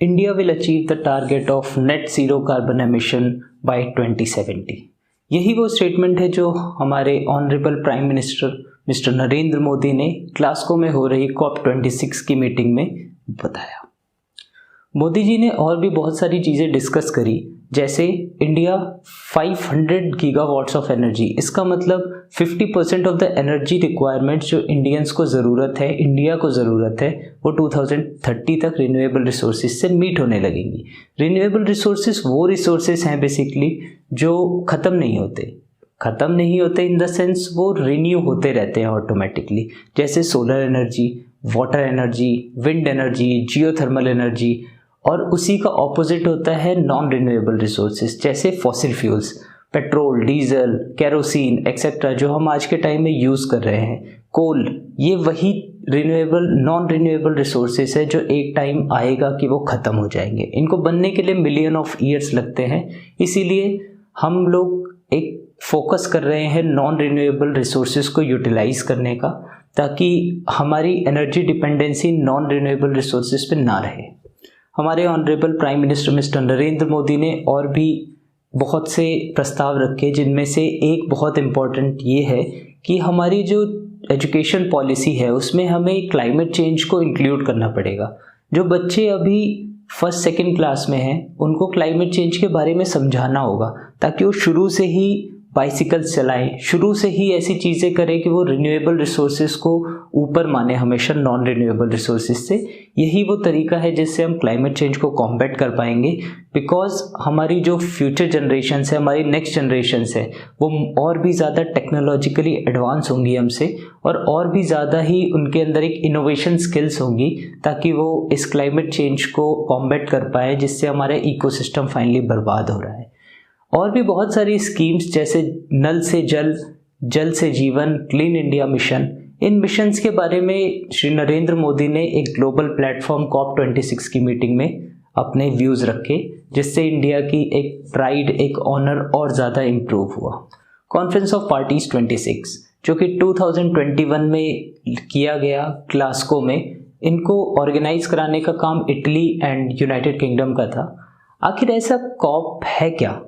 India will achieve the target of net zero carbon emission by 2070। यही वो statement है जो हमारे honourable prime minister mister Narendra Modi ने ग्लासगो में हो रही COP26 की मीटिंग में बताया। मोदी जी ने और भी बहुत सारी चीज़ें डिस्कस करी, जैसे इंडिया 500 गीगावाट्स ऑफ एनर्जी, इसका मतलब 50% ऑफ द एनर्जी रिक्वायरमेंट्स जो इंडियंस को ज़रूरत है, इंडिया को ज़रूरत है, वो 2030 तक रिन्यूएबल रिसोर्सेज से मीट होने लगेंगी। रिन्यूएबल रिसोर्सेज वो रिसोर्सेज हैं बेसिकली जो ख़त्म नहीं होते इन द सेंस वो रिन्यू होते रहते हैं ऑटोमेटिकली, जैसे solar energy, water energy, wind energy, geothermal energy. और उसी का ऑपोजिट होता है नॉन रिन्यूएबल रिसोर्सेज, जैसे fossil fuels, petrol, diesel, kerosene etcetera जो हम आज के टाइम में यूज़ कर रहे हैं, कोल, ये वही नॉन रिन्यूएबल रिसोर्सेज है जो एक टाइम आएगा कि वो ख़त्म हो जाएंगे। इनको बनने के लिए मिलियन ऑफ ईयर्स लगते हैं, इसीलिए हम लोग एक फोकस कर रहे हैं नॉन रिन्यूएबल रिसोर्सेज को यूटिलाइज करने का, ताकि हमारी energy dependency non renewable resources पे ना रहे। हमारे honourable prime minister mister Narendra Modi ने और भी बहुत से प्रस्ताव रखे, जिनमें से एक बहुत इम्पॉर्टेंट ये है कि हमारी जो एजुकेशन पॉलिसी है उसमें हमें क्लाइमेट चेंज को इंक्लूड करना पड़ेगा। जो बच्चे अभी फर्स्ट सेकंड क्लास में हैं उनको क्लाइमेट चेंज के बारे में समझाना होगा, ताकि वो शुरू से ही बाइसिकल्स चलाएं, शुरू से ही ऐसी चीज़ें करें कि वो रिन्यूएबल रिसोर्सेज को ऊपर माने हमेशा नॉन रिन्यूएबल रिसोर्सेज से। यही वो तरीका है जिससे हम क्लाइमेट चेंज को कॉम्बैट कर पाएंगे, बिकॉज हमारी जो फ्यूचर जनरेशन्स है, हमारी नेक्स्ट जनरेशन्स है, वो और भी ज़्यादा टेक्नोलॉजिकली एडवांस होंगी हमसे, और भी ज़्यादा ही उनके अंदर एक इनोवेशन स्किल्स होंगी, ताकि वो इस क्लाइमेट चेंज को कॉम्बैट कर पाए, जिससे हमारा इकोसिस्टम फाइनली बर्बाद हो रहा है। और भी बहुत सारी स्कीम्स जैसे नल से जल, जल से जीवन, क्लीन इंडिया मिशन, इन मिशंस के बारे में श्री नरेंद्र मोदी ने एक ग्लोबल प्लेटफॉर्म COP26 की मीटिंग में अपने व्यूज़ रखे, जिससे इंडिया की एक प्राइड, एक ऑनर और ज़्यादा इम्प्रूव हुआ। कॉन्फ्रेंस ऑफ पार्टीज 26 जो कि 2021 में किया गया ग्लासगो में, इनको ऑर्गेनाइज कराने का काम इटली एंड यूनाइटेड किंगडम का था। आखिर ऐसा कॉप है क्या?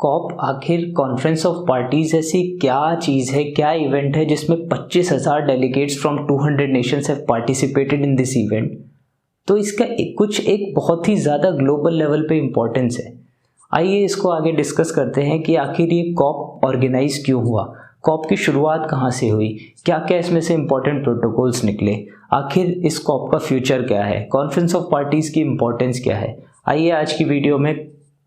कॉप आखिर कॉन्फ्रेंस ऑफ पार्टीज ऐसी क्या चीज़ है, क्या इवेंट है जिसमें 25,000 delegates from 200 Nations have participated in this event? तो इसका एक बहुत ही ज़्यादा ग्लोबल लेवल पे इम्पोर्टेंस है। आइए इसको आगे डिस्कस करते हैं कि आखिर ये कॉप ऑर्गेनाइज क्यों हुआ, कॉप की शुरुआत कहाँ से हुई, क्या क्या इसमें से इम्पोर्टेंट प्रोटोकॉल्स निकले, आखिर इस कॉप का फ्यूचर क्या है, कॉन्फ्रेंस ऑफ पार्टीज की इम्पोर्टेंस क्या है। आइए आज की वीडियो में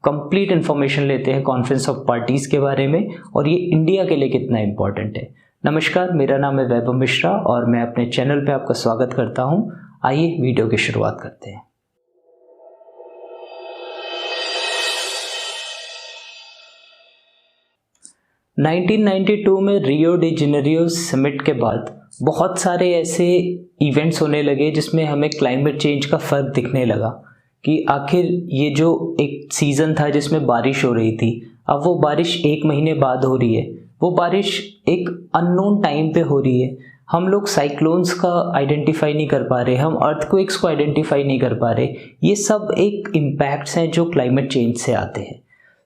कंप्लीट इन्फॉर्मेशन लेते हैं कॉन्फ्रेंस ऑफ पार्टीज के बारे में, और ये इंडिया के लिए कितना इम्पोर्टेंट है। नमस्कार, मेरा नाम है वैभव मिश्रा और मैं अपने चैनल पे आपका स्वागत करता हूँ। आइए वीडियो की शुरुआत करते हैं। (1992) में रियो डी जेनेरियो समिट के बाद बहुत सारे ऐसे इवेंट्स होने लगे जिसमें हमें क्लाइमेट चेंज का फ़र्क दिखने लगा कि आखिर ये जो एक सीज़न था जिसमें बारिश हो रही थी, अब वो बारिश 1 महीने बाद हो रही है, वो बारिश एक अननोन टाइम पे हो रही है। हम लोग साइक्लोन्स का आइडेंटिफाई नहीं कर पा रहे, हम अर्थक्वेक्स को आइडेंटिफाई नहीं कर पा रहे। ये सब एक इम्पैक्ट्स हैं जो क्लाइमेट चेंज से आते हैं।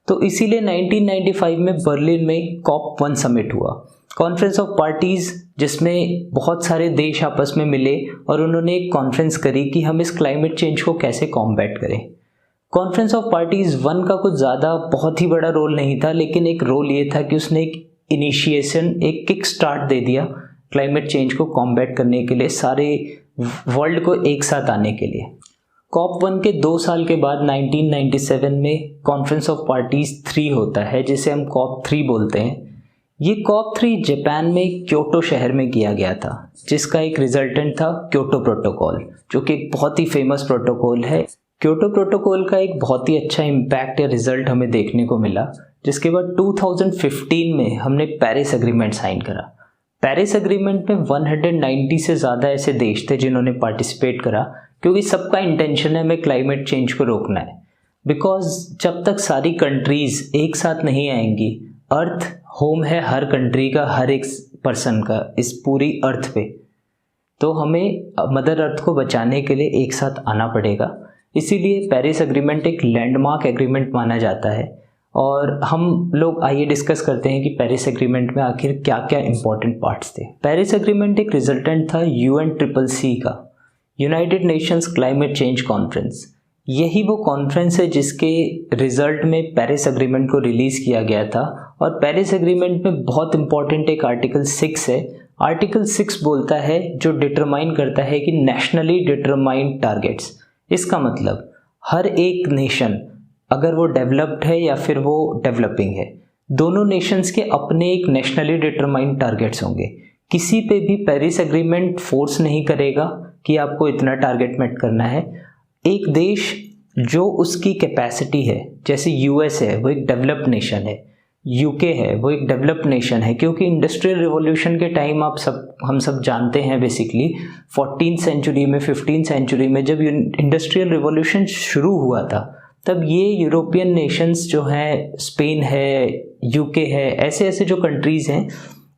तो इसीलिए 1995 में बर्लिन में COP1 समिट हुआ, कॉन्फ्रेंस ऑफ पार्टीज़, जिसमें बहुत सारे देश आपस में मिले और उन्होंने एक कॉन्फ्रेंस करी कि हम इस क्लाइमेट चेंज को कैसे कॉम्बैट करें। कॉन्फ्रेंस ऑफ पार्टीज़ 1 का कुछ ज़्यादा बहुत ही बड़ा रोल नहीं था, लेकिन एक रोल ये था कि उसने एक इनिशिएशन, एक किक स्टार्ट दे दिया क्लाइमेट चेंज को कॉम्बैट करने के लिए, सारे वर्ल्ड को एक साथ आने के लिए। COP1 के 2 साल के बाद 1997 में कॉन्फ्रेंस ऑफ पार्टीज़ 3 होता है, जिसे हम COP3 बोलते हैं। ये COP3 जापान में क्योटो शहर में किया गया था, जिसका एक रिजल्टेंट था क्योटो प्रोटोकॉल, जो कि एक बहुत ही फेमस प्रोटोकॉल है। क्योटो प्रोटोकॉल का एक बहुत ही अच्छा इम्पैक्ट या रिजल्ट हमें देखने को मिला, जिसके बाद 2015 में हमने पेरिस एग्रीमेंट साइन करा। पेरिस एग्रीमेंट में 190 से ज़्यादा ऐसे देश थे जिन्होंने पार्टिसिपेट करा, क्योंकि सबका इंटेंशन है हमें क्लाइमेट चेंज को रोकना है। बिकॉज जब तक सारी कंट्रीज़ एक साथ नहीं आएंगी, अर्थ होम है हर कंट्री का, हर एक पर्सन का इस पूरी अर्थ पे, तो हमें मदर अर्थ को बचाने के लिए एक साथ आना पड़ेगा। इसीलिए पेरिस एग्रीमेंट एक लैंडमार्क एग्रीमेंट माना जाता है। और हम लोग आइए डिस्कस करते हैं कि पेरिस एग्रीमेंट में आखिर क्या क्या इंपॉर्टेंट पार्ट्स थे। पेरिस एग्रीमेंट एक रिजल्टेंट था UNCCC का, United Nations climate change conference. यही वो कॉन्फ्रेंस है जिसके रिजल्ट में पेरिस एग्रीमेंट को रिलीज़ किया गया था। और पेरिस एग्रीमेंट में बहुत इंपॉर्टेंट एक आर्टिकल 6 है। आर्टिकल 6 बोलता है, जो डिटरमाइन करता है कि नेशनली डिटरमाइंड टारगेट्स। इसका मतलब हर एक नेशन, अगर वो डेवलप्ड है या फिर वो डेवलपिंग है, दोनों नेशंस के अपने एक नेशनली डिटरमाइंड टारगेट्स होंगे। किसी पे भी पेरिस एग्रीमेंट फोर्स नहीं करेगा कि आपको इतना टारगेट मेट करना है। एक देश जो उसकी कैपेसिटी है, जैसे US है वो एक डेवलप्ड नेशन है, UK है वो एक डेवलप्ड नेशन है, क्योंकि इंडस्ट्रियल रिवॉल्यूशन के टाइम हम सब जानते हैं बेसिकली 14th सेंचुरी में 15th सेंचुरी में जब इंडस्ट्रियल रिवॉल्यूशन शुरू हुआ था, तब ये यूरोपियन नेशंस जो हैं, स्पेन है, UK है, ऐसे ऐसे जो कंट्रीज़ हैं,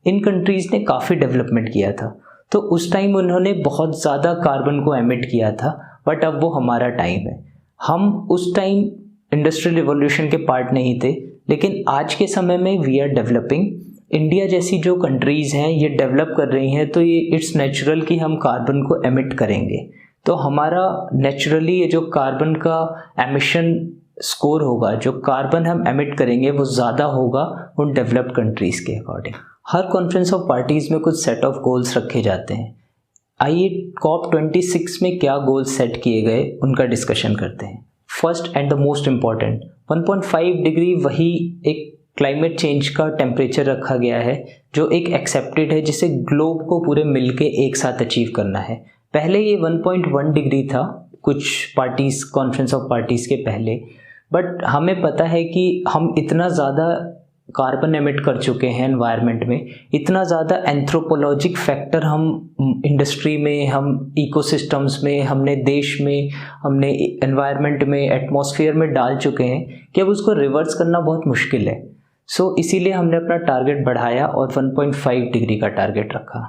इन कंट्रीज़ ने काफ़ी डेवलपमेंट किया था। तो उस टाइम उन्होंने बहुत ज़्यादा कार्बन को एमिट किया था, बट अब वो हमारा टाइम है। हम उस टाइम इंडस्ट्रियल रिवॉल्यूशन के पार्ट नहीं थे, लेकिन आज के समय में वी आर डेवलपिंग। इंडिया जैसी जो कंट्रीज़ हैं ये डेवलप कर रही हैं, तो ये इट्स नेचुरल कि हम कार्बन को एमिट करेंगे। तो हमारा नेचुरली ये जो कार्बन का एमिशन स्कोर होगा, जो कार्बन हम एमिट करेंगे, वो ज़्यादा होगा उन डेवलप्ड कंट्रीज़ के according. Her conference of parties में कुछ सेट ऑफ गोल्स रखे जाते हैं। आइए COP26 में क्या गोल्स सेट किए गए उनका डिस्कशन करते हैं। First and the most important, 1.5 degree वही एक क्लाइमेट चेंज का टेम्परेचर रखा गया है जो एक एक्सेप्टेड है, जिसे ग्लोब को पूरे मिलके एक साथ अचीव करना है। पहले ये 1.1 डिग्री था कुछ पार्टीज़, कॉन्फ्रेंस ऑफ पार्टीज़ के पहले, बट हमें पता है कि हम इतना ज़्यादा कार्बन एमिट कर चुके हैं एनवायरनमेंट में, इतना ज़्यादा एंथ्रोपोलॉजिक फैक्टर हम इंडस्ट्री में, हम इकोसिस्टम्स में, हमने देश में, हमने एनवायरनमेंट में, एटमॉस्फेयर में डाल चुके हैं कि अब उसको रिवर्स करना बहुत मुश्किल है। सो इसीलिए हमने अपना टारगेट बढ़ाया और 1.5 डिग्री का टारगेट रखा।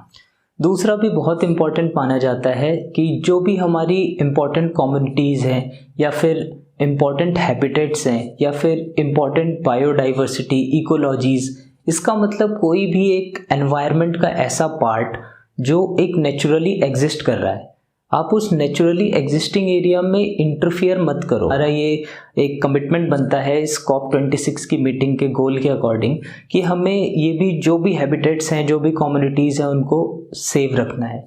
दूसरा भी बहुत इम्पॉर्टेंट माना जाता है कि जो भी हमारी इम्पॉर्टेंट कम्युनिटीज़ हैं या फिर इम्पॉर्टेंट हैबिटेट्स हैं या फिर इम्पॉर्टेंट बायोडाइवर्सिटी, इकोलॉजीज़, इसका मतलब कोई भी एक एनवायरनमेंट का ऐसा पार्ट जो एक नेचुरली एग्जिस्ट कर रहा है, आप उस नेचुरली एग्जिस्टिंग एरिया में इंटरफियर मत करो। हमारा ये एक कमिटमेंट बनता है इस COP26 की मीटिंग के गोल के अकॉर्डिंग कि हमें ये भी जो भी हैबिटेट्स हैं, जो भी कम्युनिटीज़ हैं, उनको सेव रखना है।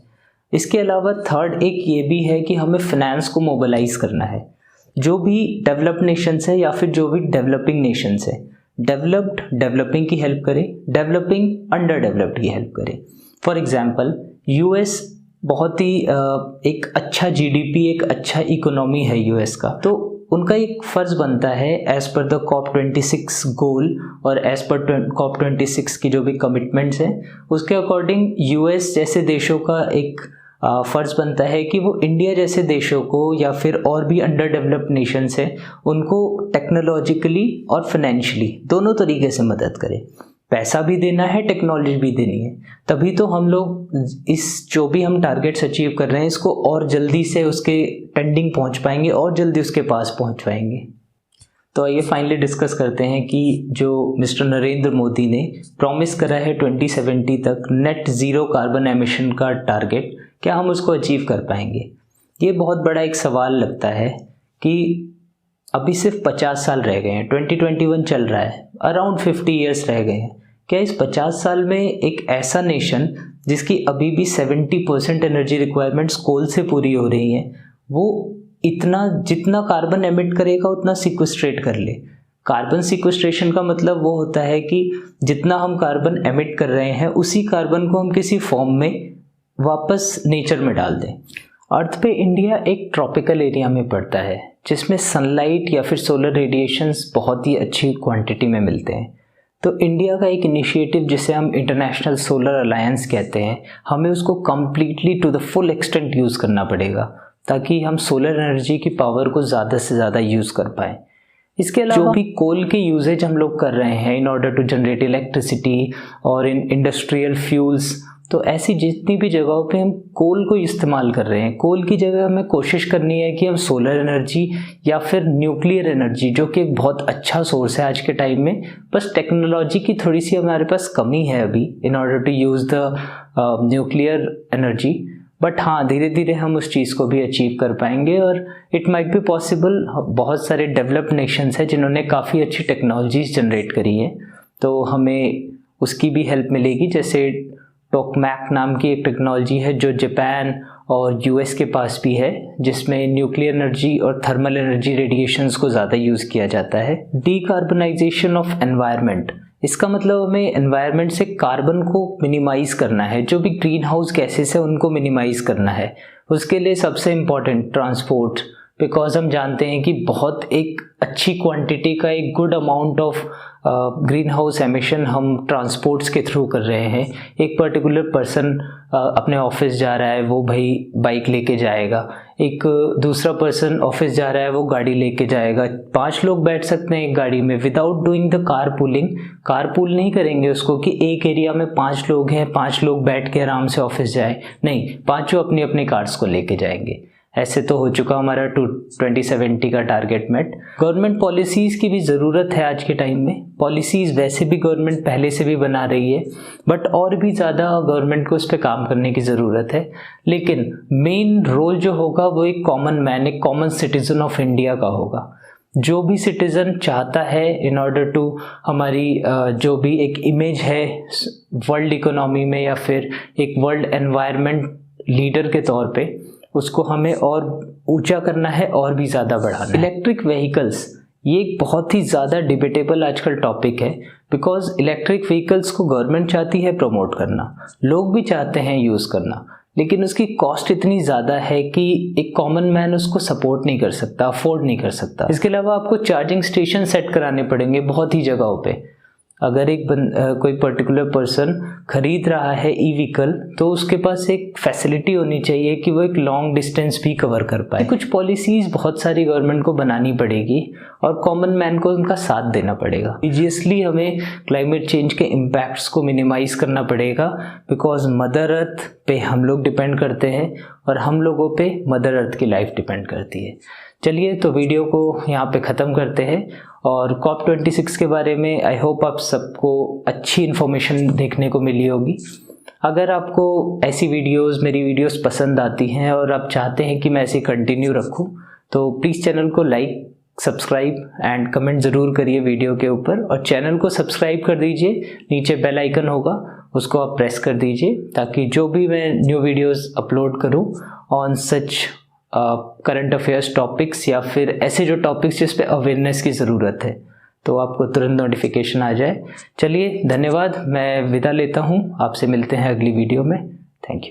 इसके अलावा थर्ड एक ये भी है कि हमें फाइनेंस को मोबिलाइज करना है। जो भी डेवलप्ड नेशंस है या फिर जो भी डेवलपिंग नेशंस है, डेवलप्ड डेवलपिंग की हेल्प करे, डेवलपिंग अंडर डेवलप्ड की हेल्प करे। फॉर एग्जांपल US बहुत ही एक अच्छा GDP, एक अच्छा इकोनॉमी है US का, तो उनका एक फ़र्ज़ बनता है एज़ पर द COP26 गोल और एज़ पर COP26 की जो भी कमिटमेंट्स हैं उसके अकॉर्डिंग US जैसे देशों का एक फ़र्ज़ बनता है कि वो इंडिया जैसे देशों को या फिर और भी अंडर डेवलप्ड नेशंस हैं उनको टेक्नोलॉजिकली और फाइनेंशियली दोनों तरीके से मदद करें। पैसा भी देना है, टेक्नोलॉजी भी देनी है, तभी तो हम लोग इस जो भी हम टारगेट्स अचीव कर रहे हैं इसको और जल्दी से उसके टेंडिंग पहुंच पाएंगे और जल्दी उसके पास पहुंच पाएंगे। तो आइए फाइनली डिस्कस करते हैं कि जो मिस्टर नरेंद्र मोदी ने प्रॉमिस करा है 2070 तक नेट ज़ीरो कार्बन एमिशन का टारगेट, क्या हम उसको अचीव कर पाएंगे। ये बहुत बड़ा एक सवाल लगता है कि अभी सिर्फ 50 साल रह गए हैं, 2021 चल रहा है, अराउंड 50 ईयर्स रह गए हैं। क्या इस 50 साल में एक ऐसा नेशन जिसकी अभी भी 70% एनर्जी रिक्वायरमेंट्स कोल से पूरी हो रही हैं, वो इतना जितना कार्बन एमिट करेगा उतना सिक्वेस्ट्रेट कर ले। कार्बन सिक्वेस्ट्रेशन का मतलब वो होता है कि जितना हम कार्बन एमिट कर रहे हैं उसी कार्बन को हम किसी फॉर्म में वापस नेचर में डाल दें। अर्थ पे इंडिया एक ट्रॉपिकल एरिया में पड़ता है जिसमें सनलाइट या फिर सोलर रेडिएशंस बहुत ही अच्छी क्वांटिटी में मिलते हैं। तो इंडिया का एक इनिशिएटिव जिसे हम इंटरनेशनल सोलर अलायंस कहते हैं, हमें उसको completely to the full extent use करना पड़ेगा ताकि हम सोलर एनर्जी की पावर को ज़्यादा से ज़्यादा यूज़ कर पाएँ। इसके अलावा जो भी कोल के यूजेज हम लोग कर रहे हैं in order to generate electricity और इन इंडस्ट्रियल फ्यूल्स तो ऐसी जितनी भी जगहों पे हम कोल को इस्तेमाल कर रहे हैं, कोल की जगह हमें कोशिश करनी है कि हम सोलर एनर्जी या फिर न्यूक्लियर एनर्जी, जो कि एक बहुत अच्छा सोर्स है आज के टाइम में, बस टेक्नोलॉजी की थोड़ी सी हमारे पास कमी है अभी in order to use the nuclear energy. But हाँ, धीरे धीरे हम उस चीज़ को भी अचीव कर पाएंगे और इट माइट बी पॉसिबल। बहुत सारे डेवलप्ड नेशंस हैं जिन्होंने काफ़ी अच्छी टेक्नोलॉजीज जनरेट करी है, तो हमें उसकी भी हेल्प मिलेगी। जैसे टोकमैक नाम की एक टेक्नोलॉजी है जो जापान और यूएस के पास भी है, जिसमें न्यूक्लियर एनर्जी और थर्मल एनर्जी रेडिएशंस को ज़्यादा यूज़ किया जाता है। डीकार्बनाइजेशन ऑफ एनवायरनमेंट, इसका मतलब हमें एनवायरनमेंट से कार्बन को मिनिमाइज करना है, जो भी ग्रीन हाउस गैसेस है उनको मिनिमाइज करना है। उसके लिए सबसे इम्पॉर्टेंट ट्रांसपोर्ट, बिकॉज हम जानते हैं कि बहुत एक अच्छी क्वांटिटी का एक good amount of green house emission हम ट्रांसपोर्ट्स के थ्रू कर रहे हैं। एक पर्टिकुलर पर्सन अपने ऑफिस जा रहा है, वो भाई बाइक लेके जाएगा, एक दूसरा पर्सन ऑफिस जा रहा है, वो गाड़ी लेके जाएगा। 5 लोग बैठ सकते हैं एक गाड़ी में without doing the car pooling. Car pool नहीं करेंगे उसको कि एक एरिया में 5 लोग हैं, 5 लोग बैठ के आराम से ऑफिस जाए, नहीं, 5 अपनी अपनी कार्स को लेके जाएंगे। ऐसे तो हो चुका हमारा 2070 का टारगेट मेट। गवर्नमेंट पॉलिसीज़ की भी ज़रूरत है आज के टाइम में। पॉलिसीज़ वैसे भी गवर्नमेंट पहले से भी बना रही है, बट और भी ज़्यादा गवर्नमेंट को उस पर काम करने की ज़रूरत है। लेकिन मेन रोल जो होगा वो एक कॉमन मैन, एक कॉमन सिटीज़न ऑफ इंडिया का होगा। जो भी सिटीज़न चाहता है इन ऑर्डर टू हमारी जो भी एक इमेज है वर्ल्ड इकोनॉमी में या फिर एक वर्ल्ड एनवायरनमेंट लीडर के तौर पे, उसको हमें और ऊंचा करना है और भी ज़्यादा बढ़ाना है। इलेक्ट्रिक व्हीकल्स, ये एक बहुत ही ज़्यादा डिबेटेबल आजकल टॉपिक है, बिकॉज इलेक्ट्रिक व्हीकल्स को गवर्नमेंट चाहती है प्रमोट करना, लोग भी चाहते हैं यूज़ करना, लेकिन उसकी कॉस्ट इतनी ज़्यादा है कि एक कॉमन मैन उसको सपोर्ट नहीं कर सकता, अफोर्ड नहीं कर सकता। इसके अलावा आपको चार्जिंग स्टेशन सेट कराने पड़ेंगे बहुत ही जगहों पे। अगर एक कोई पर्टिकुलर पर्सन खरीद रहा है ई व्हीकल, तो उसके पास एक फैसिलिटी होनी चाहिए कि वो एक लॉन्ग डिस्टेंस भी कवर कर पाए। कुछ पॉलिसीज़ बहुत सारी गवर्नमेंट को बनानी पड़ेगी और कॉमन मैन को उनका साथ देना पड़ेगा। ऑब्वियसली हमें क्लाइमेट चेंज के इम्पैक्ट्स को मिनिमाइज़ करना पड़ेगा, बिकॉज मदर अर्थ पे हम लोग डिपेंड करते हैं और हम लोगों पे मदर अर्थ की लाइफ डिपेंड करती है। चलिए, तो वीडियो को यहाँ पे ख़त्म करते हैं और COP26 के बारे में आई होप आप सबको अच्छी इन्फॉर्मेशन देखने को मिली होगी। अगर आपको ऐसी वीडियोस, मेरी वीडियोस पसंद आती हैं और आप चाहते हैं कि मैं ऐसे कंटिन्यू रखूं, तो प्लीज़ चैनल को लाइक, सब्सक्राइब एंड कमेंट ज़रूर करिए वीडियो के ऊपर, और चैनल को सब्सक्राइब कर दीजिए। नीचे बेल आइकन होगा, उसको आप प्रेस कर दीजिए, ताकि जो भी मैं न्यू वीडियोस अपलोड करूं on such current affairs topics या फिर ऐसे जो टॉपिक्स जिस पे अवेयरनेस की ज़रूरत है, तो आपको तुरंत नोटिफिकेशन आ जाए। चलिए, धन्यवाद, मैं विदा लेता हूँ, आपसे मिलते हैं अगली वीडियो में। Thank you.